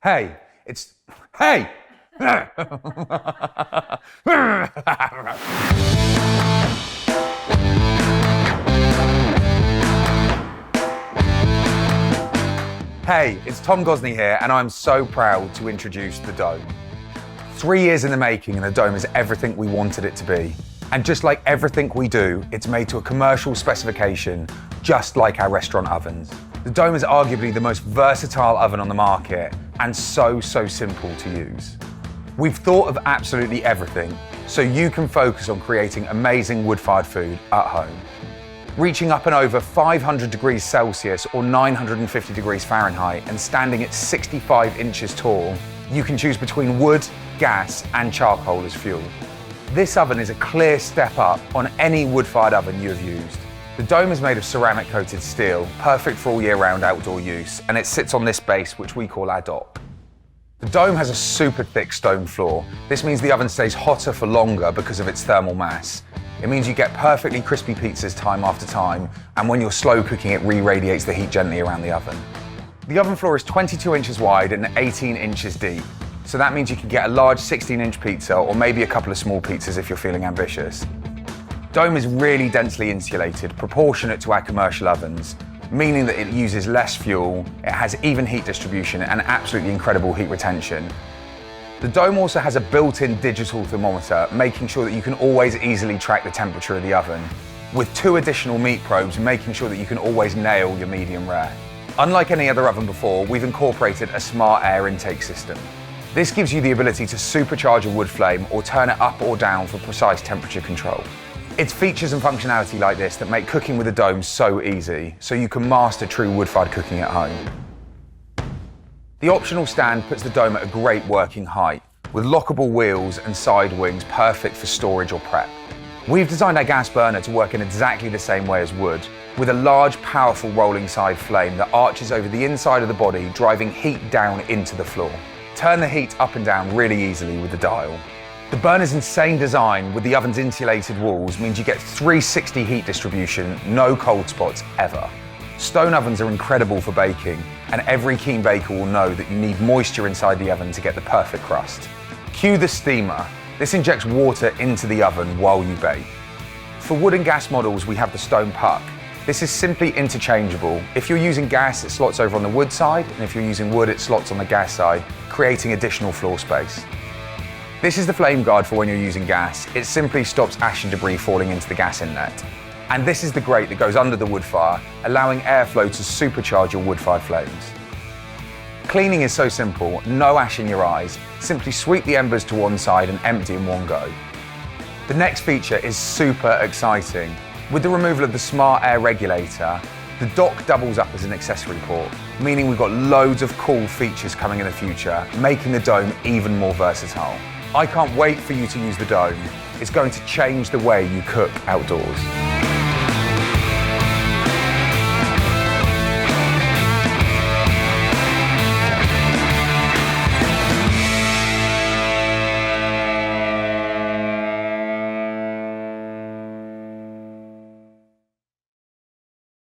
Hey, it's... Hey! Hey, it's Tom Gozney here, and I'm so proud to introduce the Dome. 3 years in the making, and the Dome is everything we wanted it to be. And just like everything we do, it's made to a commercial specification, just like our restaurant ovens. The Dome is arguably the most versatile oven on the market, and so simple to use. We've thought of absolutely everything, so you can focus on creating amazing wood-fired food at home. Reaching up and over 500 degrees Celsius or 950 degrees Fahrenheit and standing at 65 inches tall, you can choose between wood, gas and charcoal as fuel. This oven is a clear step up on any wood-fired oven you have used. The Dome is made of ceramic-coated steel, perfect for all year-round outdoor use, and it sits on this base, which we call our dock. The Dome has a super thick stone floor. This means the oven stays hotter for longer because of its thermal mass. It means you get perfectly crispy pizzas time after time, and when you're slow cooking, it re-radiates the heat gently around the oven. The oven floor is 22 inches wide and 18 inches deep, so that means you can get a large 16-inch pizza or maybe a couple of small pizzas if you're feeling ambitious. Dome is really densely insulated, proportionate to our commercial ovens, meaning that it uses less fuel, it has even heat distribution and absolutely incredible heat retention. The Dome also has a built-in digital thermometer, making sure that you can always easily track the temperature of the oven, with 2 additional meat probes, making sure that you can always nail your medium rare. Unlike any other oven before, we've incorporated a smart air intake system. This gives you the ability to supercharge a wood flame or turn it up or down for precise temperature control. It's features and functionality like this that make cooking with a Dome so easy, so you can master true wood-fired cooking at home. The optional stand puts the Dome at a great working height, with lockable wheels and side wings perfect for storage or prep. We've designed our gas burner to work in exactly the same way as wood, with a large, powerful rolling side flame that arches over the inside of the body, driving heat down into the floor. Turn the heat up and down really easily with the dial. The burner's insane design with the oven's insulated walls means you get 360 heat distribution, no cold spots ever. Stone ovens are incredible for baking, and every keen baker will know that you need moisture inside the oven to get the perfect crust. Cue the steamer. This injects water into the oven while you bake. For wood and gas models, we have the Stone Puck. This is simply interchangeable. If you're using gas, it slots over on the wood side, and if you're using wood, it slots on the gas side, creating additional floor space. This is the flame guard for when you're using gas. It simply stops ash and debris falling into the gas inlet. And this is the grate that goes under the wood fire, allowing airflow to supercharge your wood-fired flames. Cleaning is so simple, no ash in your eyes. Simply sweep the embers to one side and empty in one go. The next feature is super exciting. With the removal of the smart air regulator, the dock doubles up as an accessory port, meaning we've got loads of cool features coming in the future, making the Dome even more versatile. I can't wait for you to use the Dome. It's going to change the way you cook outdoors.